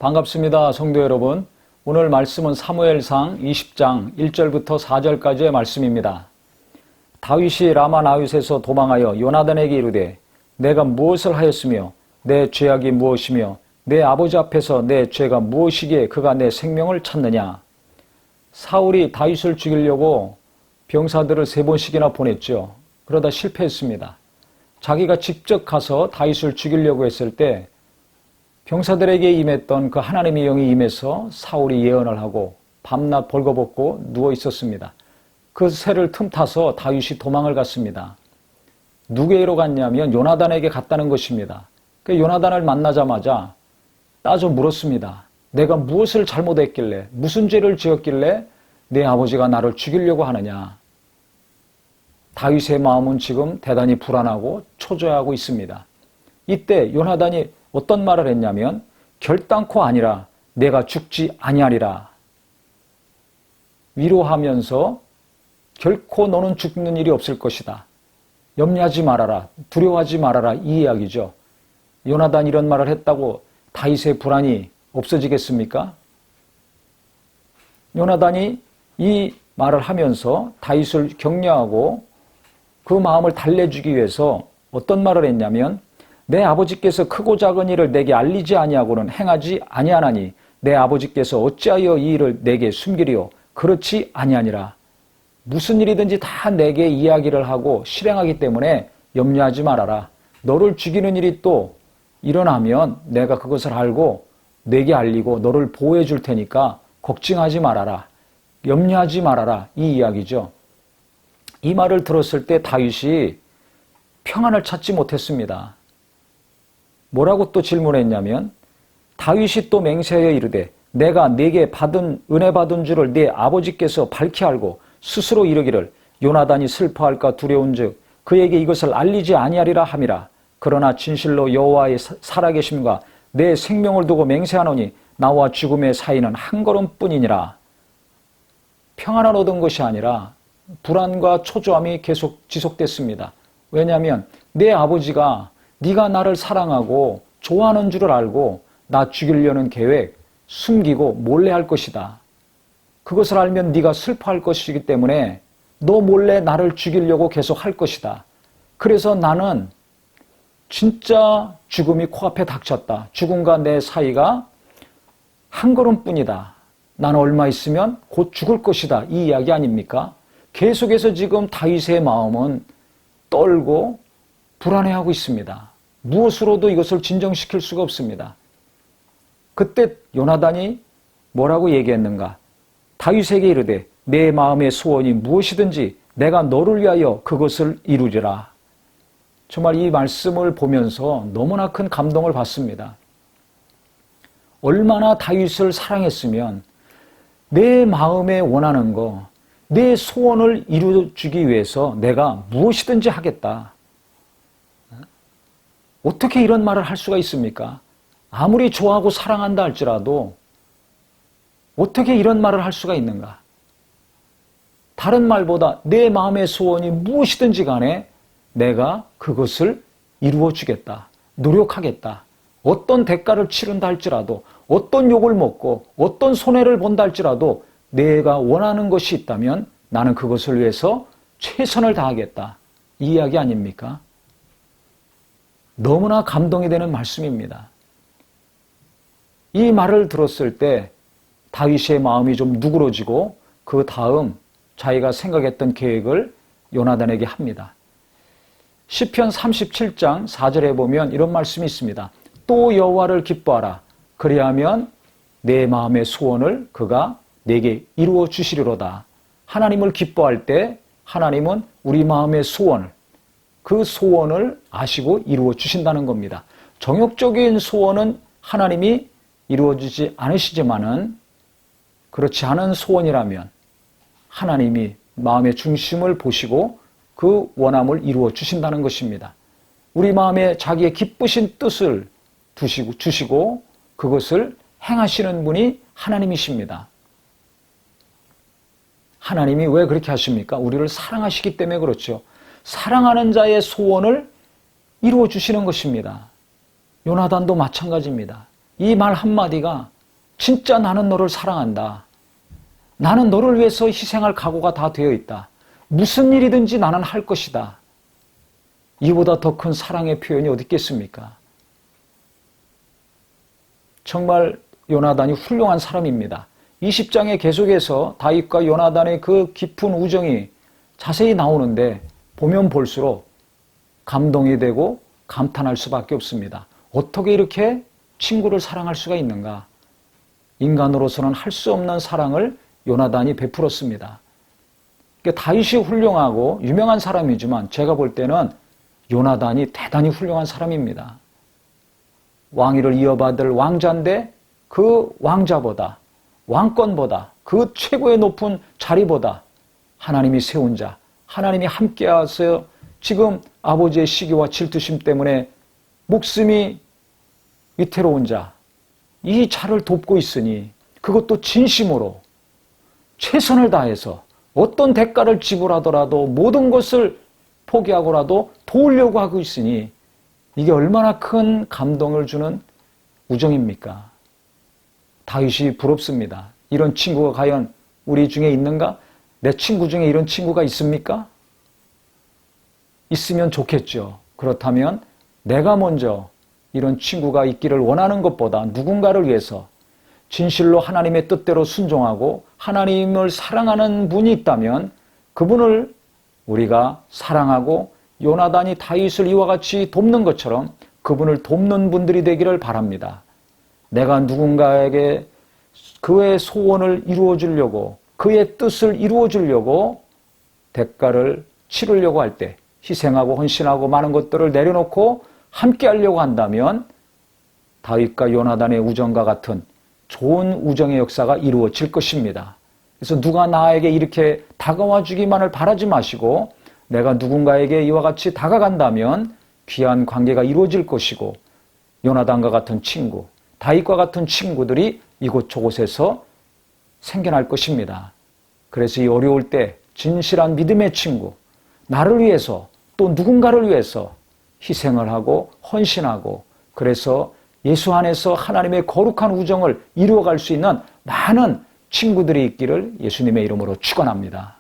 반갑습니다. 성도 여러분. 오늘 말씀은 사무엘상 20장 1절부터 4절까지의 말씀입니다. 다윗이 라마나윗에서 도망하여 요나단에게 이르되 내가 무엇을 하였으며 내 죄악이 무엇이며 내 아버지 앞에서 내 죄가 무엇이기에 그가 내 생명을 찾느냐. 사울이 다윗을 죽이려고 병사들을 3번씩이나 보냈죠. 그러다 실패했습니다. 자기가 직접 가서 다윗을 죽이려고 했을 때 병사들에게 임했던 그 하나님의 영이 임해서 사울이 예언을 하고 밤낮 벌거벗고 누워 있었습니다. 그 새를 틈타서 다윗이 도망을 갔습니다. 누구에게로 갔냐면 요나단에게 갔다는 것입니다. 그 요나단을 만나자마자 따져 물었습니다. 내가 무엇을 잘못했길래, 무슨 죄를 지었길래 내 아버지가 나를 죽이려고 하느냐. 다윗의 마음은 지금 대단히 불안하고 초조해하고 있습니다. 이때 요나단이 어떤 말을 했냐면 결단코 아니라 내가 죽지 아니하리라. 위로하면서 결코 너는 죽는 일이 없을 것이다. 염려하지 말아라. 두려워하지 말아라. 이 이야기죠. 요나단이 이런 말을 했다고 다윗의 불안이 없어지겠습니까? 요나단이 이 말을 하면서 다윗을 격려하고 그 마음을 달래주기 위해서 어떤 말을 했냐면 내 아버지께서 크고 작은 일을 내게 알리지 아니하고는 행하지 아니하나니 내 아버지께서 어찌하여 이 일을 내게 숨기리요. 그렇지 아니하니라. 무슨 일이든지 다 내게 이야기를 하고 실행하기 때문에 염려하지 말아라. 너를 죽이는 일이 또 일어나면 내가 그것을 알고 내게 알리고 너를 보호해 줄 테니까 걱정하지 말아라. 염려하지 말아라. 이 이야기죠. 이 말을 들었을 때 다윗이 평안을 찾지 못했습니다. 뭐라고 또 질문했냐면 다윗이 또 맹세하여 이르되 내가 네게 받은 은혜 받은 줄을 네 아버지께서 밝히 알고 스스로 이르기를 요나단이 슬퍼할까 두려운즉 그에게 이것을 알리지 아니하리라 함이라. 그러나 진실로 여호와의 살아계심과 내 생명을 두고 맹세하노니 나와 죽음의 사이는 한 걸음뿐이니라. 평안을 얻은 것이 아니라 불안과 초조함이 계속 지속됐습니다. 왜냐하면 내 아버지가 네가 나를 사랑하고 좋아하는 줄을 알고 나 죽이려는 계획 숨기고 몰래 할 것이다. 그것을 알면 네가 슬퍼할 것이기 때문에 너 몰래 나를 죽이려고 계속 할 것이다. 그래서 나는 진짜 죽음이 코앞에 닥쳤다. 죽음과 내 사이가 한 걸음뿐이다. 나는 얼마 있으면 곧 죽을 것이다. 이 이야기 아닙니까? 계속해서 지금 다윗의 마음은 떨고 불안해하고 있습니다. 무엇으로도 이것을 진정시킬 수가 없습니다. 그때 요나단이 뭐라고 얘기했는가? 다윗에게 이르되 내 마음의 소원이 무엇이든지 내가 너를 위하여 그것을 이루리라. 정말 이 말씀을 보면서 너무나 큰 감동을 받습니다. 얼마나 다윗을 사랑했으면 내 마음에 원하는 거, 내 소원을 이루어주기 위해서 내가 무엇이든지 하겠다. 어떻게 이런 말을 할 수가 있습니까? 아무리 좋아하고 사랑한다 할지라도 어떻게 이런 말을 할 수가 있는가? 다른 말보다 내 마음의 소원이 무엇이든지 간에 내가 그것을 이루어 주겠다. 노력하겠다. 어떤 대가를 치른다 할지라도 어떤 욕을 먹고 어떤 손해를 본다 할지라도 내가 원하는 것이 있다면 나는 그것을 위해서 최선을 다하겠다. 이 이야기 아닙니까? 너무나 감동이 되는 말씀입니다. 이 말을 들었을 때 다윗의 마음이 좀 누그러지고 그 다음 자기가 생각했던 계획을 요나단에게 합니다. 시편 37장 4절에 보면 이런 말씀이 있습니다. 또 여호와를 기뻐하라. 그리하면 내 마음의 소원을 그가 내게 이루어 주시리로다. 하나님을 기뻐할 때 하나님은 우리 마음의 소원을 그 소원을 아시고 이루어 주신다는 겁니다. 정욕적인 소원은 하나님이 이루어 주지 않으시지만은 그렇지 않은 소원이라면 하나님이 마음의 중심을 보시고 그 원함을 이루어 주신다는 것입니다. 우리 마음에 자기의 기쁘신 뜻을 주시고 그것을 행하시는 분이 하나님이십니다. 하나님이 왜 그렇게 하십니까? 우리를 사랑하시기 때문에 그렇죠. 사랑하는 자의 소원을 이루어 주시는 것입니다. 요나단도 마찬가지입니다. 이 말 한마디가 진짜 나는 너를 사랑한다. 나는 너를 위해서 희생할 각오가 다 되어 있다. 무슨 일이든지 나는 할 것이다. 이보다 더 큰 사랑의 표현이 어디 있겠습니까? 정말 요나단이 훌륭한 사람입니다. 20장에 계속해서 다윗과 요나단의 그 깊은 우정이 자세히 나오는데 보면 볼수록 감동이 되고 감탄할 수밖에 없습니다. 어떻게 이렇게 친구를 사랑할 수가 있는가? 인간으로서는 할 수 없는 사랑을 요나단이 베풀었습니다. 그러니까 다윗이 훌륭하고 유명한 사람이지만 제가 볼 때는 요나단이 대단히 훌륭한 사람입니다. 왕위를 이어받을 왕자인데 그 왕자보다, 왕권보다, 그 최고의 높은 자리보다 하나님이 세운 자, 하나님이 함께하셔서 지금 아버지의 시기와 질투심 때문에 목숨이 위태로운 자, 이 자를 돕고 있으니 그것도 진심으로 최선을 다해서 어떤 대가를 지불하더라도 모든 것을 포기하고라도 도우려고 하고 있으니 이게 얼마나 큰 감동을 주는 우정입니까? 다윗이 부럽습니다. 이런 친구가 과연 우리 중에 있는가? 내 친구 중에 이런 친구가 있습니까? 있으면 좋겠죠. 그렇다면 내가 먼저 이런 친구가 있기를 원하는 것보다 누군가를 위해서 진실로 하나님의 뜻대로 순종하고 하나님을 사랑하는 분이 있다면 그분을 우리가 사랑하고 요나단이 다윗을 이와 같이 돕는 것처럼 그분을 돕는 분들이 되기를 바랍니다. 내가 누군가에게 그의 소원을 이루어 주려고 그의 뜻을 이루어 주려고 대가를 치르려고 할 때 희생하고 헌신하고 많은 것들을 내려놓고 함께 하려고 한다면 다윗과 요나단의 우정과 같은 좋은 우정의 역사가 이루어질 것입니다. 그래서 누가 나에게 이렇게 다가와 주기만을 바라지 마시고 내가 누군가에게 이와 같이 다가간다면 귀한 관계가 이루어질 것이고 요나단과 같은 친구, 다윗과 같은 친구들이 이곳저곳에서 생겨날 것입니다. 그래서 이 어려울 때 진실한 믿음의 친구, 나를 위해서 또 누군가를 위해서 희생을 하고 헌신하고 그래서 예수 안에서 하나님의 거룩한 우정을 이루어갈 수 있는 많은 친구들이 있기를 예수님의 이름으로 축원합니다.